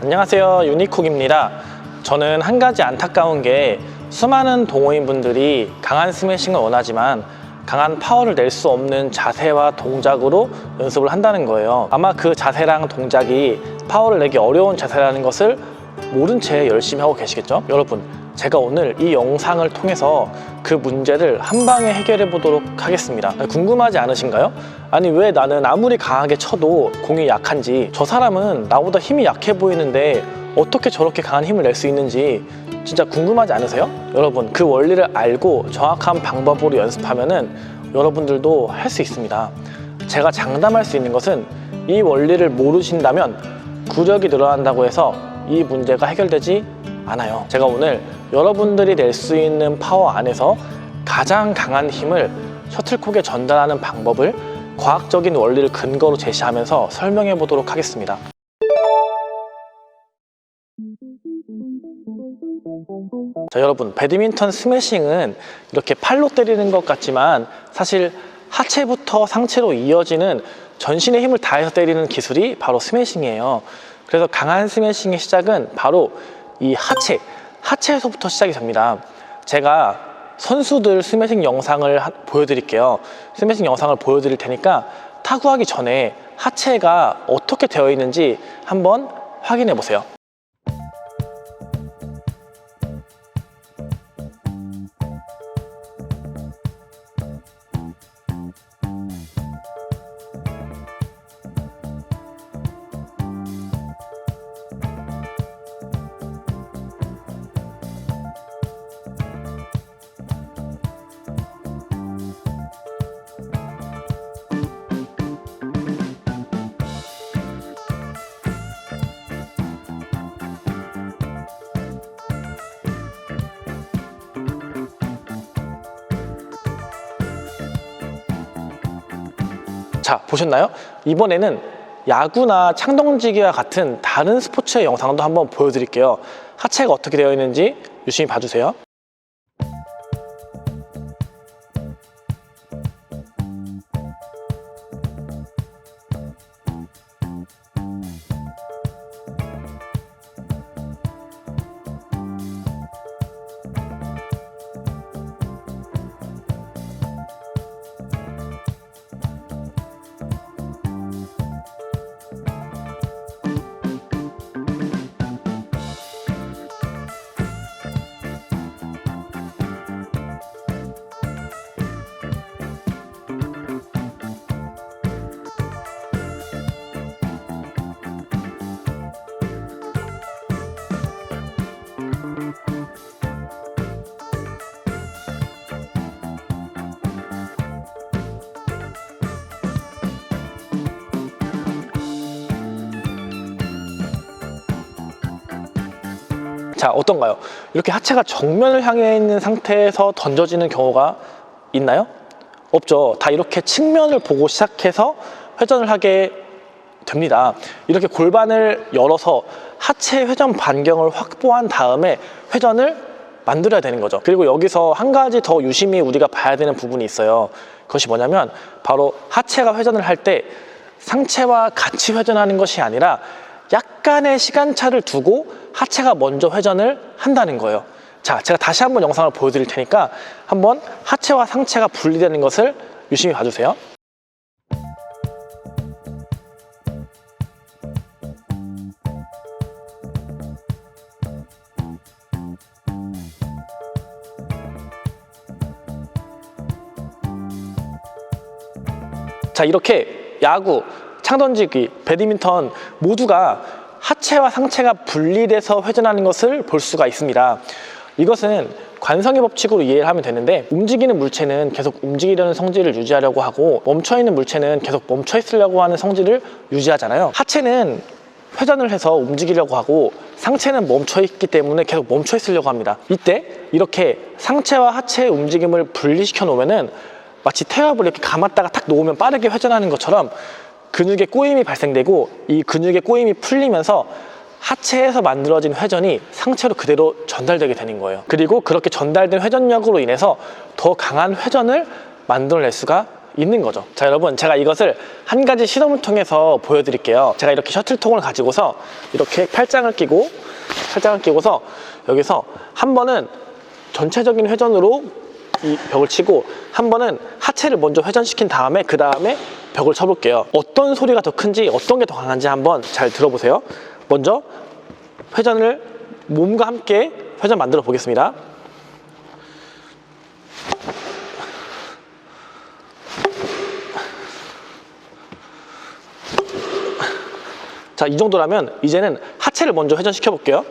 안녕하세요, 유니콕입니다. 저는 한 가지 안타까운 게 수많은 동호인분들이 강한 스매싱을 원하지만 강한 파워를 낼 수 없는 자세와 동작으로 연습을 한다는 거예요. 아마 그 자세랑 동작이 파워를 내기 어려운 자세라는 것을 모른 채 열심히 하고 계시겠죠? 여러분, 제가 오늘 이 영상을 통해서 그 문제를 한 방에 해결해 보도록 하겠습니다. 궁금하지 않으신가요? 아니, 왜 나는 아무리 강하게 쳐도 공이 약한지, 저 사람은 나보다 힘이 약해 보이는데 어떻게 저렇게 강한 힘을 낼 수 있는지 진짜 궁금하지 않으세요? 여러분, 그 원리를 알고 정확한 방법으로 연습하면은 여러분들도 할 수 있습니다. 제가 장담할 수 있는 것은 이 원리를 모르신다면 구력이 늘어난다고 해서 이 문제가 해결되지 않아요. 제가 오늘 여러분들이 낼 수 있는 파워 안에서 가장 강한 힘을 셔틀콕에 전달하는 방법을 과학적인 원리를 근거로 제시하면서 설명해 보도록 하겠습니다. 자, 여러분, 배드민턴 스매싱은 이렇게 팔로 때리는 것 같지만 사실 하체부터 상체로 이어지는 전신의 힘을 다해서 때리는 기술이 바로 스매싱이에요. 그래서 강한 스매싱의 시작은 바로 이 하체에서부터 시작이 됩니다. 제가 선수들 스매싱 영상을 보여드릴게요. 스매싱 영상을 보여드릴 테니까 타구하기 전에 하체가 어떻게 되어 있는지 한번 확인해 보세요. 자, 보셨나요? 이번에는 야구나 창던지기와 같은 다른 스포츠의 영상도 한번 보여드릴게요. 하체가 어떻게 되어 있는지 유심히 봐주세요. 자, 어떤가요? 이렇게 하체가 정면을 향해 있는 상태에서 던져지는 경우가 있나요? 없죠. 다 이렇게 측면을 보고 시작해서 회전을 하게 됩니다. 이렇게 골반을 열어서 하체 회전 반경을 확보한 다음에 회전을 만들어야 되는 거죠. 그리고 여기서 한 가지 더 유심히 우리가 봐야 되는 부분이 있어요. 그것이 뭐냐면 바로 하체가 회전을 할 때 상체와 같이 회전하는 것이 아니라 약간의 시간차를 두고 하체가 먼저 회전을 한다는 거예요. 자, 제가 다시 한번 영상을 보여드릴 테니까 한번 하체와 상체가 분리되는 것을 유심히 봐주세요. 자, 이렇게 야구, 창던지기, 배드민턴 모두가 하체와 상체가 분리돼서 회전하는 것을 볼 수가 있습니다. 이것은 관성의 법칙으로 이해를 하면 되는데, 움직이는 물체는 계속 움직이려는 성질을 유지하려고 하고 멈춰있는 물체는 계속 멈춰 있으려고 하는 성질을 유지하잖아요. 하체는 회전을 해서 움직이려고 하고 상체는 멈춰 있기 때문에 계속 멈춰 있으려고 합니다. 이때 이렇게 상체와 하체의 움직임을 분리시켜 놓으면은 마치 태엽을 이렇게 감았다가 탁 놓으면 빠르게 회전하는 것처럼 근육의 꼬임이 발생되고 이 근육의 꼬임이 풀리면서 하체에서 만들어진 회전이 상체로 그대로 전달되게 되는 거예요. 그리고 그렇게 전달된 회전력으로 인해서 더 강한 회전을 만들어낼 수가 있는 거죠. 자, 여러분, 제가 이것을 한 가지 실험을 통해서 보여드릴게요. 제가 이렇게 셔틀통을 가지고서 이렇게 팔짱을 끼고서 여기서 한 번은 전체적인 회전으로 이 벽을 치고, 한 번은 하체를 먼저 회전시킨 다음에 그 다음에 벽을 쳐볼게요. 어떤 소리가 더 큰지, 어떤 게 더 강한지 한번 잘 들어보세요. 먼저 회전을 몸과 함께 회전 만들어 보겠습니다. 자, 이 정도라면 이제는 하체를 먼저 회전시켜 볼게요.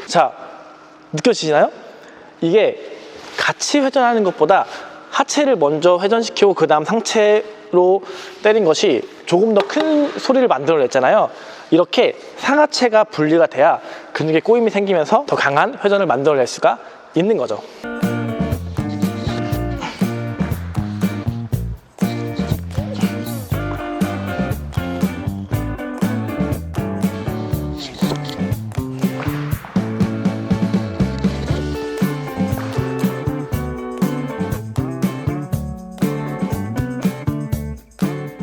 자, 느껴지시나요? 이게 같이 회전하는 것보다 하체를 먼저 회전시키고 그 다음 상체로 때린 것이 조금 더 큰 소리를 만들어냈잖아요. 이렇게 상하체가 분리가 돼야 근육에 꼬임이 생기면서 더 강한 회전을 만들어낼 수가 있는 거죠.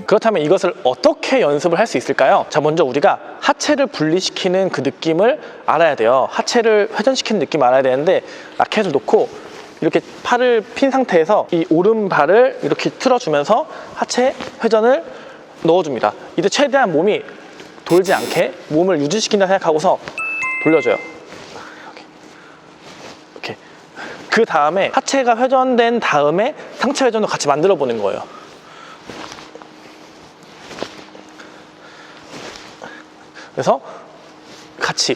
그렇다면 이것을 어떻게 연습을 할 수 있을까요? 자, 먼저 우리가 하체를 분리시키는 그 느낌을 알아야 돼요. 하체를 회전시키는 느낌을 알아야 되는데, 라켓을 놓고 이렇게 팔을 핀 상태에서 이 오른발을 이렇게 틀어주면서 하체 회전을 넣어줍니다. 이때 최대한 몸이 돌지 않게 몸을 유지시킨다 생각하고서 돌려줘요. 이렇게. 그 다음에 하체가 회전된 다음에 상체 회전도 같이 만들어 보는 거예요. 그래서 같이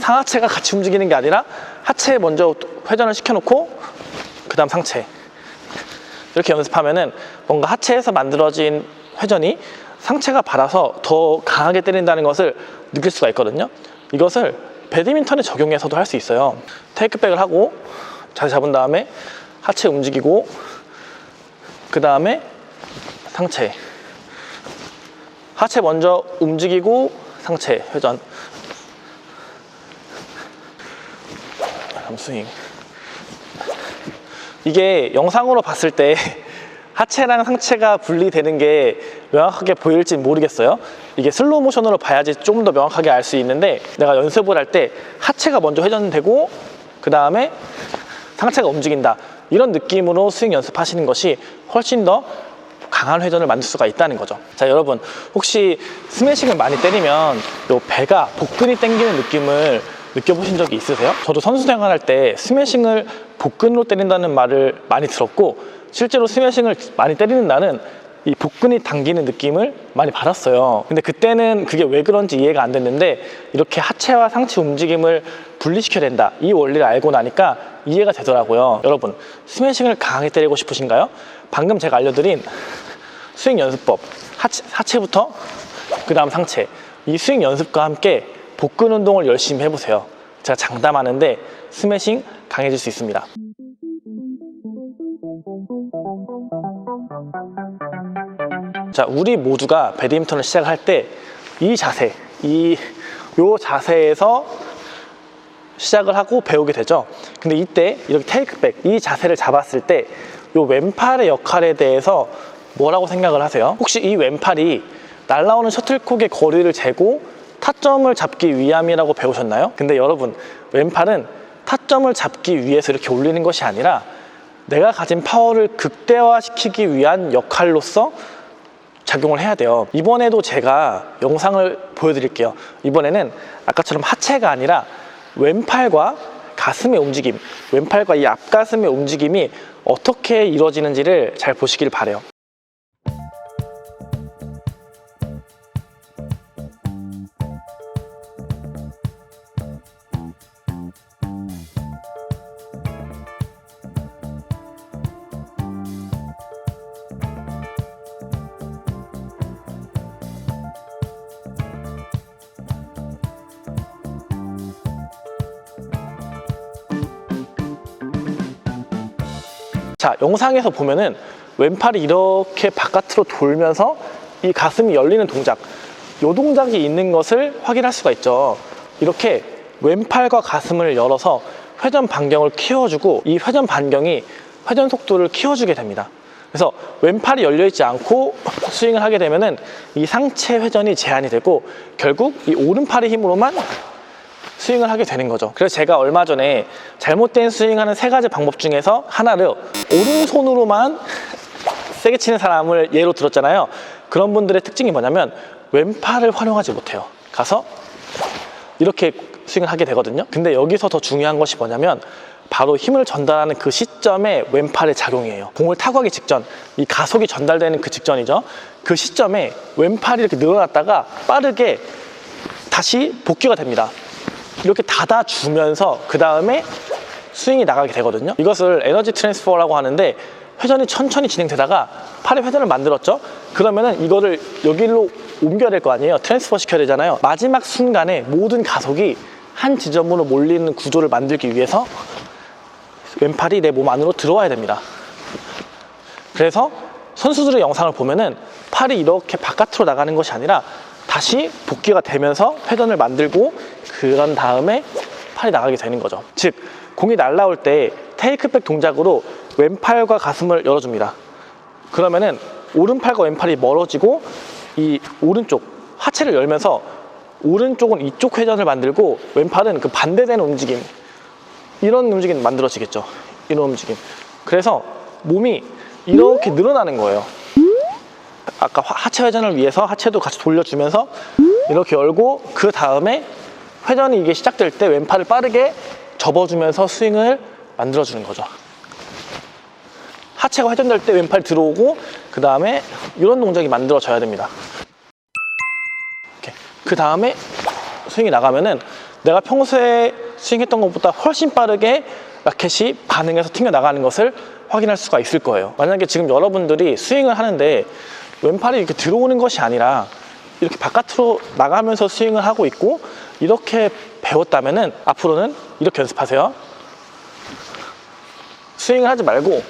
상하체가 같이 움직이는 게 아니라 하체에 먼저 회전을 시켜놓고 그 다음 상체, 이렇게 연습하면은 뭔가 하체에서 만들어진 회전이 상체가 받아서 더 강하게 때린다는 것을 느낄 수가 있거든요. 이것을 배드민턴에 적용해서도 할 수 있어요. 테이크백을 하고 자세 잡은 다음에 하체 움직이고 그 다음에 상체, 하체 먼저 움직이고 상체 회전, 스윙. 이게 영상으로 봤을 때 하체랑 상체가 분리되는 게 명확하게 보일지 모르겠어요. 이게 슬로우 모션으로 봐야지 좀 더 명확하게 알 수 있는데, 내가 연습을 할 때 하체가 먼저 회전되고 그 다음에 상체가 움직인다, 이런 느낌으로 스윙 연습하시는 것이 훨씬 더 강한 회전을 만들 수가 있다는 거죠. 자, 여러분, 혹시 스매싱을 많이 때리면 요 배가 복근이 당기는 느낌을 느껴보신 적이 있으세요? 저도 선수 생활할 때 스매싱을 복근으로 때린다는 말을 많이 들었고, 실제로 스매싱을 많이 때리는 날은 이 복근이 당기는 느낌을 많이 받았어요. 근데 그때는 그게 왜 그런지 이해가 안 됐는데, 이렇게 하체와 상체 움직임을 분리시켜야 된다, 이 원리를 알고 나니까 이해가 되더라고요. 여러분, 스매싱을 강하게 때리고 싶으신가요? 방금 제가 알려드린 스윙 연습법, 하체부터 그 다음 상체, 이 스윙 연습과 함께 복근 운동을 열심히 해보세요. 제가 장담하는데 스매싱 강해질 수 있습니다. 자, 우리 모두가 배드민턴을 시작할 때 이 자세, 요 자세에서 시작을 하고 배우게 되죠. 근데 이때 이렇게 테이크백, 이 자세를 잡았을 때 요 왼팔의 역할에 대해서 뭐라고 생각을 하세요? 혹시 이 왼팔이 날아오는 셔틀콕의 거리를 재고 타점을 잡기 위함이라고 배우셨나요? 근데 여러분, 왼팔은 타점을 잡기 위해서 이렇게 올리는 것이 아니라 내가 가진 파워를 극대화시키기 위한 역할로서 작용을 해야 돼요. 이번에도 제가 영상을 보여드릴게요. 이번에는 아까처럼 하체가 아니라 왼팔과 가슴의 움직임, 왼팔과 이 앞가슴의 움직임이 어떻게 이루어지는지를 잘 보시길 바래요. 자, 영상에서 보면은 왼팔이 이렇게 바깥으로 돌면서 이 가슴이 열리는 동작, 이 동작이 있는 것을 확인할 수가 있죠. 이렇게 왼팔과 가슴을 열어서 회전 반경을 키워주고 이 회전 반경이 회전 속도를 키워주게 됩니다. 그래서 왼팔이 열려있지 않고 스윙을 하게 되면은 이 상체 회전이 제한이 되고 결국 이 오른팔의 힘으로만 스윙을 하게 되는 거죠. 그래서 제가 얼마 전에 잘못된 스윙하는 3가지 방법 중에서 하나를 오른손으로만 세게 치는 사람을 예로 들었잖아요. 그런 분들의 특징이 뭐냐면 왼팔을 활용하지 못해요. 가서 이렇게 스윙을 하게 되거든요. 근데 여기서 더 중요한 것이 뭐냐면 바로 힘을 전달하는 그 시점에 왼팔의 작용이에요. 공을 타고 가기 직전, 이 가속이 전달되는 그 직전이죠. 그 시점에 왼팔이 이렇게 늘어났다가 빠르게 다시 복귀가 됩니다. 이렇게 닫아주면서 그 다음에 스윙이 나가게 되거든요. 이것을 에너지 트랜스퍼라고 하는데 회전이 천천히 진행되다가 팔의 회전을 만들었죠. 그러면은 이거를 여기로 옮겨야 될 거 아니에요. 트랜스퍼 시켜야 되잖아요. 마지막 순간에 모든 가속이 한 지점으로 몰리는 구조를 만들기 위해서 왼팔이 내 몸 안으로 들어와야 됩니다. 그래서 선수들의 영상을 보면은 팔이 이렇게 바깥으로 나가는 것이 아니라 다시 복귀가 되면서 회전을 만들고 그런 다음에 팔이 나가게 되는 거죠. 즉 공이 날아올 때 테이크백 동작으로 왼팔과 가슴을 열어줍니다. 그러면은 오른팔과 왼팔이 멀어지고 이 오른쪽 하체를 열면서 오른쪽은 이쪽 회전을 만들고 왼팔은 그 반대되는 움직임, 이런 움직임 만들어지겠죠. 이런 움직임. 그래서 몸이 이렇게 늘어나는 거예요. 아까 하체 회전을 위해서 하체도 같이 돌려주면서 이렇게 열고 그 다음에 회전이 이게 시작될 때 왼팔을 빠르게 접어주면서 스윙을 만들어주는 거죠. 하체가 회전될 때 왼팔 들어오고 그 다음에 이런 동작이 만들어져야 됩니다. 그 다음에 스윙이 나가면은 내가 평소에 스윙했던 것보다 훨씬 빠르게 라켓이 반응해서 튕겨나가는 것을 확인할 수가 있을 거예요. 만약에 지금 여러분들이 스윙을 하는데 왼팔이 이렇게 들어오는 것이 아니라 이렇게 바깥으로 나가면서 스윙을 하고 있고 이렇게 배웠다면은 앞으로는 이렇게 연습하세요. 스윙을 하지 말고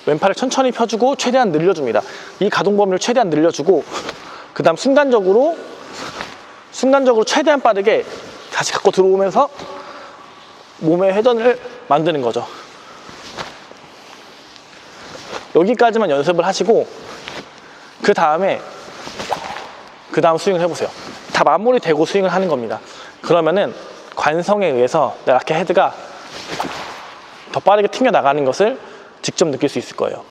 왼팔을 천천히 펴주고 최대한 늘려줍니다. 이 가동 범위를 최대한 늘려주고 그 다음 순간적으로 최대한 빠르게 다시 갖고 들어오면서 몸의 회전을 만드는 거죠. 여기까지만 연습을 하시고 그 다음 스윙을 해보세요. 다 마무리되고 스윙을 하는 겁니다. 그러면은 관성에 의해서 내 라켓 헤드가 더 빠르게 튕겨나가는 것을 직접 느낄 수 있을 거예요.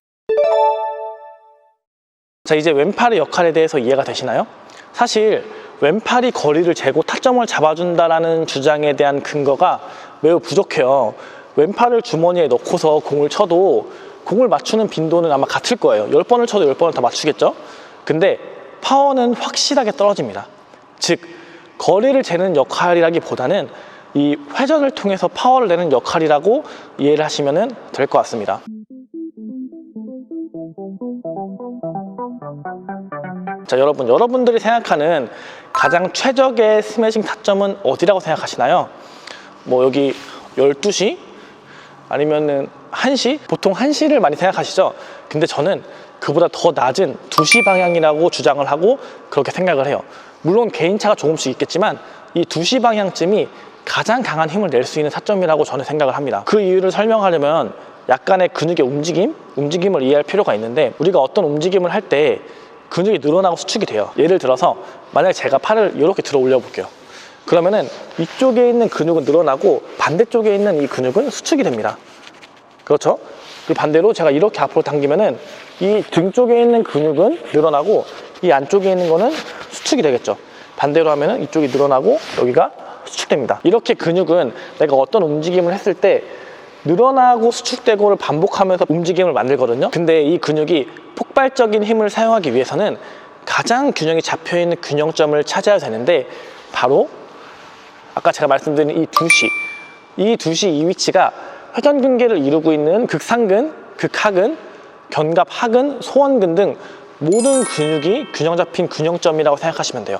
자, 이제 왼팔의 역할에 대해서 이해가 되시나요? 사실 왼팔이 거리를 재고 타점을 잡아준다는 주장에 대한 근거가 매우 부족해요. 왼팔을 주머니에 넣고서 공을 쳐도 공을 맞추는 빈도는 아마 같을 거예요. 10번을 쳐도 10번을 다 맞추겠죠? 근데 파워는 확실하게 떨어집니다. 즉 거리를 재는 역할이라기보다는 이 회전을 통해서 파워를 내는 역할이라고 이해를 하시면 될 것 같습니다. 자, 여러분들이 생각하는 가장 최적의 스매싱 타점은 어디라고 생각하시나요? 뭐 여기 12시? 아니면은 1시? 보통 1시를 많이 생각하시죠? 근데 저는 그보다 더 낮은 2시 방향이라고 주장을 하고 그렇게 생각을 해요. 물론 개인차가 조금씩 있겠지만 이 2시 방향쯤이 가장 강한 힘을 낼 수 있는 타점이라고 저는 생각을 합니다. 그 이유를 설명하려면 약간의 근육의 움직임을 이해할 필요가 있는데 우리가 어떤 움직임을 할 때 근육이 늘어나고 수축이 돼요. 예를 들어서 만약에 제가 팔을 이렇게 들어 올려 볼게요. 그러면은 이쪽에 있는 근육은 늘어나고 반대쪽에 있는 이 근육은 수축이 됩니다. 그렇죠? 그 반대로 제가 이렇게 앞으로 당기면은 이 등 쪽에 있는 근육은 늘어나고 이 안쪽에 있는 거는 수축이 되겠죠. 반대로 하면은 이쪽이 늘어나고 여기가 수축됩니다. 이렇게 근육은 내가 어떤 움직임을 했을 때 늘어나고 수축되고를 반복하면서 움직임을 만들거든요. 근데 이 근육이 폭발적인 힘을 사용하기 위해서는 가장 균형이 잡혀있는 균형점을 찾아야 되는데 바로 아까 제가 말씀드린 이 2시, 이 2시 이 위치가 회전근개를 이루고 있는 극상근, 극하근, 견갑 하근, 소원근 등 모든 근육이 균형 잡힌 균형점이라고 생각하시면 돼요.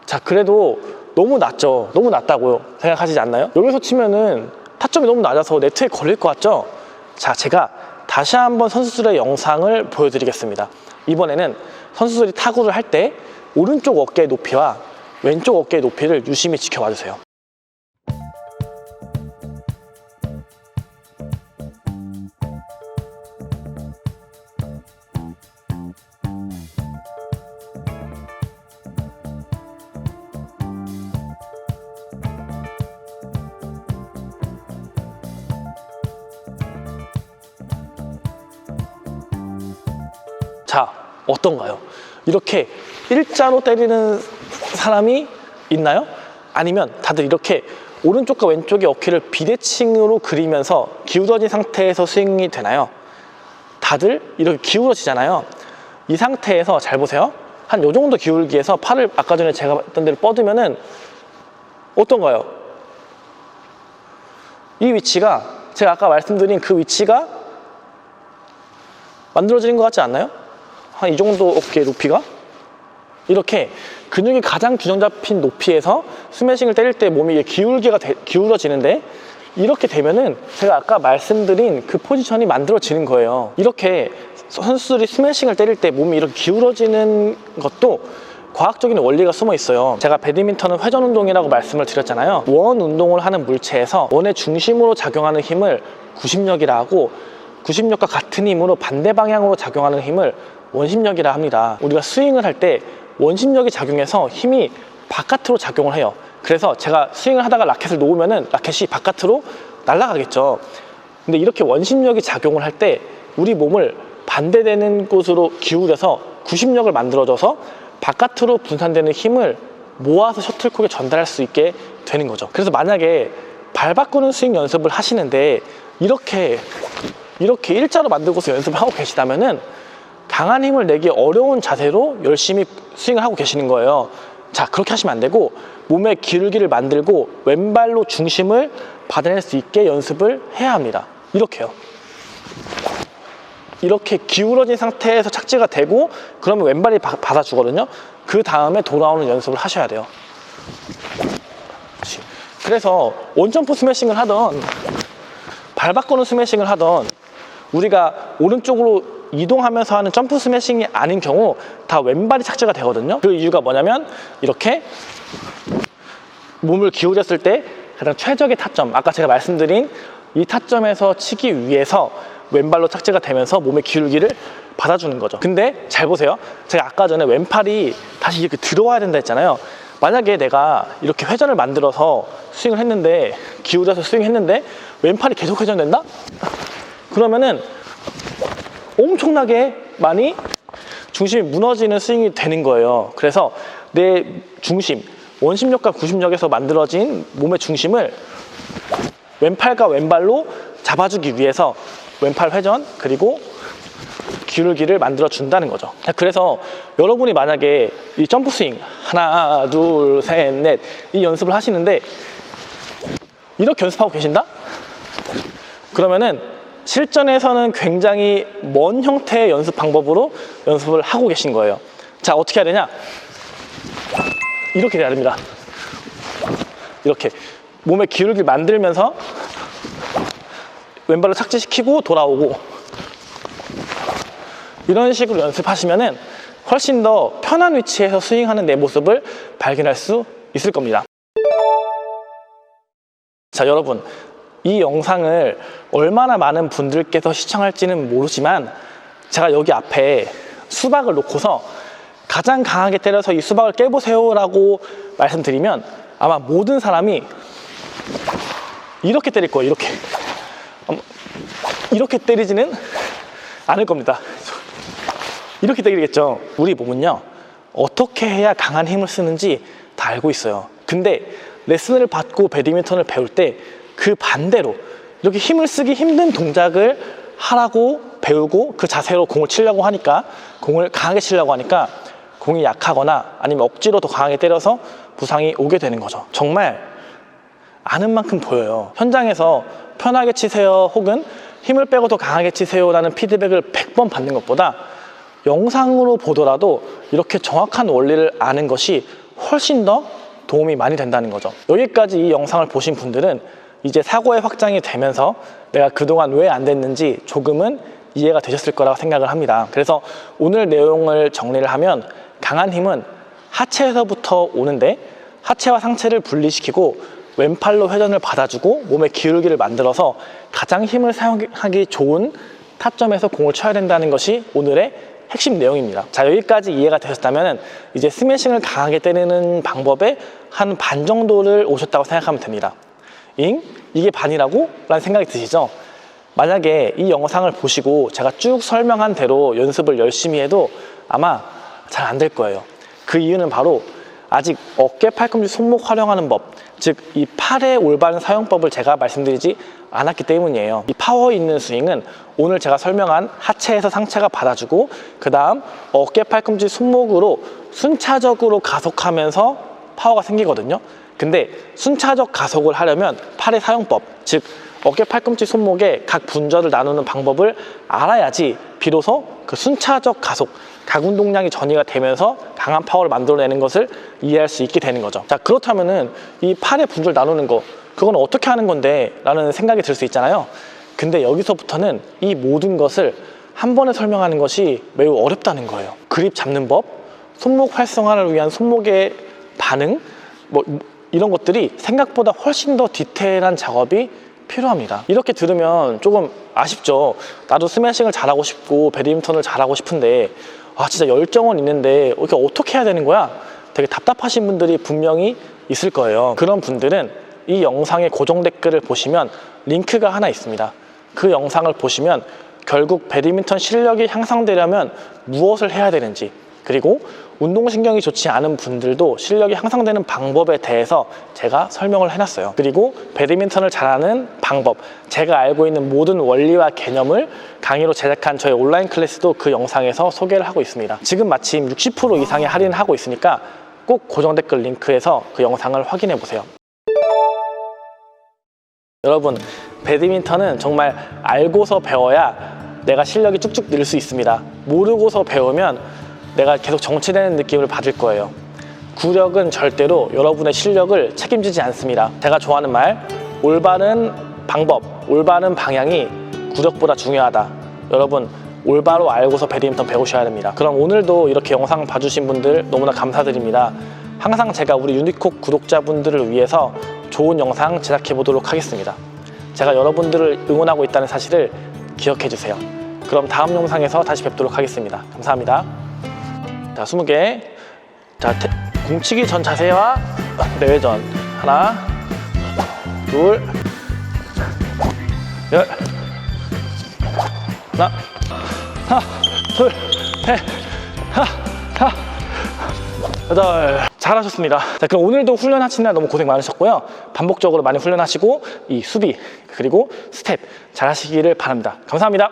자, 그래도 너무 낮죠? 너무 낮다고요 생각하시지 않나요? 여기서 치면은 타점이 너무 낮아서 네트에 걸릴 것 같죠? 자, 제가 다시 한번 선수들의 영상을 보여드리겠습니다. 이번에는 선수들이 타구를 할 때 오른쪽 어깨의 높이와 왼쪽 어깨의 높이를 유심히 지켜봐 주세요. 자, 어떤가요? 이렇게 일자로 때리는 사람이 있나요? 아니면 다들 이렇게 오른쪽과 왼쪽의 어깨를 비대칭으로 그리면서 기울어진 상태에서 스윙이 되나요? 다들 이렇게 기울어지잖아요. 이 상태에서 잘 보세요. 한 요 정도 기울기에서 팔을 아까 전에 제가 했던 대로 뻗으면은 어떤가요? 이 위치가 제가 아까 말씀드린 그 위치가 만들어지는 것 같지 않나요? 한 이 정도 어깨 높이가 이렇게 근육이 가장 균형 잡힌 높이에서 스매싱을 때릴 때 몸이 기울어지는데 이렇게 되면은 제가 아까 말씀드린 그 포지션이 만들어지는 거예요. 이렇게 선수들이 스매싱을 때릴 때 몸이 이렇게 기울어지는 것도 과학적인 원리가 숨어 있어요. 제가 배드민턴은 회전 운동이라고 말씀을 드렸잖아요. 원 운동을 하는 물체에서 원의 중심으로 작용하는 힘을 구심력이라 하고, 구심력과 같은 힘으로 반대 방향으로 작용하는 힘을 원심력이라 합니다. 우리가 스윙을 할 때 원심력이 작용해서 힘이 바깥으로 작용을 해요. 그래서 제가 스윙을 하다가 라켓을 놓으면은 라켓이 바깥으로 날아가겠죠. 근데 이렇게 원심력이 작용을 할 때 우리 몸을 반대되는 곳으로 기울여서 구심력을 만들어줘서 바깥으로 분산되는 힘을 모아서 셔틀콕에 전달할 수 있게 되는 거죠. 그래서 만약에 발 바꾸는 스윙 연습을 하시는데 이렇게 일자로 만들고서 연습을 하고 계시다면은 강한 힘을 내기 어려운 자세로 열심히 스윙을 하고 계시는 거예요. 자, 그렇게 하시면 안 되고 몸의 기울기를 만들고 왼발로 중심을 받아낼 수 있게 연습을 해야 합니다. 이렇게요. 이렇게 기울어진 상태에서 착지가 되고 그러면 왼발이 받아주거든요. 그 다음에 돌아오는 연습을 하셔야 돼요. 그래서 원점프 스매싱을 하던 발 바꾸는 스매싱을 하던 우리가 오른쪽으로 이동하면서 하는 점프 스매싱이 아닌 경우 다 왼발이 착지가 되거든요. 그 이유가 뭐냐면 이렇게 몸을 기울였을 때 가장 최적의 타점, 아까 제가 말씀드린 이 타점에서 치기 위해서 왼발로 착지가 되면서 몸의 기울기를 받아주는 거죠. 근데 잘 보세요. 제가 아까 전에 왼팔이 다시 이렇게 들어와야 된다 했잖아요. 만약에 내가 이렇게 회전을 만들어서 스윙을 했는데, 기울여서 스윙했는데 왼팔이 계속 회전된다? 그러면은 엄청나게 많이 중심이 무너지는 스윙이 되는 거예요. 그래서 내 중심, 원심력과 구심력에서 만들어진 몸의 중심을 왼팔과 왼발로 잡아주기 위해서 왼팔 회전 그리고 기울기를 만들어 준다는 거죠. 그래서 여러분이 만약에 이 점프 스윙 하나 둘 셋 넷 이 연습을 하시는데 이렇게 연습하고 계신다? 그러면은 실전에서는 굉장히 먼 형태의 연습 방법으로 연습을 하고 계신 거예요. 자, 어떻게 해야 되냐? 이렇게 돼야 됩니다. 이렇게 몸의 기울기를 만들면서 왼발로 착지시키고 돌아오고, 이런 식으로 연습하시면은 훨씬 더 편한 위치에서 스윙하는 내 모습을 발견할 수 있을 겁니다. 자, 여러분, 이 영상을 얼마나 많은 분들께서 시청할지는 모르지만 제가 여기 앞에 수박을 놓고서 가장 강하게 때려서 이 수박을 깨보세요 라고 말씀드리면 아마 모든 사람이 이렇게 때릴 거예요. 이렇게 때리지는 않을 겁니다. 이렇게 때리겠죠. 우리 몸은요, 어떻게 해야 강한 힘을 쓰는지 다 알고 있어요. 근데 레슨을 받고 배드민턴을 배울 때 그 반대로 이렇게 힘을 쓰기 힘든 동작을 하라고 배우고 그 자세로 공을 치려고 하니까, 공을 강하게 치려고 하니까 공이 약하거나 아니면 억지로 더 강하게 때려서 부상이 오게 되는 거죠. 정말 아는 만큼 보여요. 현장에서 편하게 치세요 혹은 힘을 빼고 더 강하게 치세요 라는 피드백을 100번 받는 것보다 영상으로 보더라도 이렇게 정확한 원리를 아는 것이 훨씬 더 도움이 많이 된다는 거죠. 여기까지 이 영상을 보신 분들은 이제 사고의 확장이 되면서 내가 그동안 왜 안 됐는지 조금은 이해가 되셨을 거라고 생각을 합니다. 그래서 오늘 내용을 정리를 하면 강한 힘은 하체에서부터 오는데 하체와 상체를 분리시키고 왼팔로 회전을 받아주고 몸의 기울기를 만들어서 가장 힘을 사용하기 좋은 타점에서 공을 쳐야 된다는 것이 오늘의 핵심 내용입니다. 자, 여기까지 이해가 되셨다면 이제 스매싱을 강하게 때리는 방법의 한 반 정도를 오셨다고 생각하면 됩니다. 이게 반이라고? 라는 생각이 드시죠? 만약에 이 영상을 보시고 제가 쭉 설명한 대로 연습을 열심히 해도 아마 잘 안 될 거예요. 그 이유는 바로 아직 어깨, 팔꿈치, 손목 활용하는 법, 즉 이 팔의 올바른 사용법을 제가 말씀드리지 않았기 때문이에요. 이 파워 있는 스윙은 오늘 제가 설명한 하체에서 상체가 받아주고 그 다음 어깨, 팔꿈치, 손목으로 순차적으로 가속하면서 파워가 생기거든요. 근데 순차적 가속을 하려면 팔의 사용법, 즉 어깨, 팔꿈치, 손목의 각 분절을 나누는 방법을 알아야지 비로소 그 순차적 가속, 각 운동량이 전이가 되면서 강한 파워를 만들어내는 것을 이해할 수 있게 되는 거죠. 자, 그렇다면은 이 팔의 분절 나누는 거, 그건 어떻게 하는 건데? 라는 생각이 들 수 있잖아요. 근데 여기서부터는 이 모든 것을 한 번에 설명하는 것이 매우 어렵다는 거예요. 그립 잡는 법, 손목 활성화를 위한 손목의 반응, 이런 것들이 생각보다 훨씬 더 디테일한 작업이 필요합니다. 이렇게 들으면 조금 아쉽죠. 나도 스매싱을 잘하고 싶고 배드민턴을 잘하고 싶은데 진짜 열정은 있는데 이렇게 어떻게 해야 되는 거야? 되게 답답하신 분들이 분명히 있을 거예요. 그런 분들은 이 영상의 고정 댓글을 보시면 링크가 하나 있습니다. 그 영상을 보시면 결국 배드민턴 실력이 향상되려면 무엇을 해야 되는지, 그리고 운동신경이 좋지 않은 분들도 실력이 향상되는 방법에 대해서 제가 설명을 해놨어요. 그리고 배드민턴을 잘하는 방법, 제가 알고 있는 모든 원리와 개념을 강의로 제작한 저의 온라인 클래스도 그 영상에서 소개를 하고 있습니다. 지금 마침 60% 이상의 할인을 하고 있으니까 꼭 고정 댓글 링크에서 그 영상을 확인해 보세요. 여러분, 배드민턴은 정말 알고서 배워야 내가 실력이 쭉쭉 늘 수 있습니다. 모르고서 배우면 내가 계속 정체되는 느낌을 받을 거예요. 구력은 절대로 여러분의 실력을 책임지지 않습니다. 제가 좋아하는 말, 올바른 방법, 올바른 방향이 구력보다 중요하다. 여러분, 올바로 알고서 배드민턴 배우셔야 됩니다. 그럼 오늘도 이렇게 영상 봐주신 분들 너무나 감사드립니다. 항상 제가 우리 유니콕 구독자분들을 위해서 좋은 영상 제작해 보도록 하겠습니다. 제가 여러분들을 응원하고 있다는 사실을 기억해 주세요. 그럼 다음 영상에서 다시 뵙도록 하겠습니다. 감사합니다. 자, 20개. 자, 공치기 전 자세와 내외전. 하나, 둘, 열. 하나, 둘, 셋, 여덟. 잘하셨습니다. 자, 그럼 오늘도 훈련하시느라 너무 고생 많으셨고요. 반복적으로 많이 훈련하시고 이 수비 그리고 스텝 잘 하시기를 바랍니다. 감사합니다.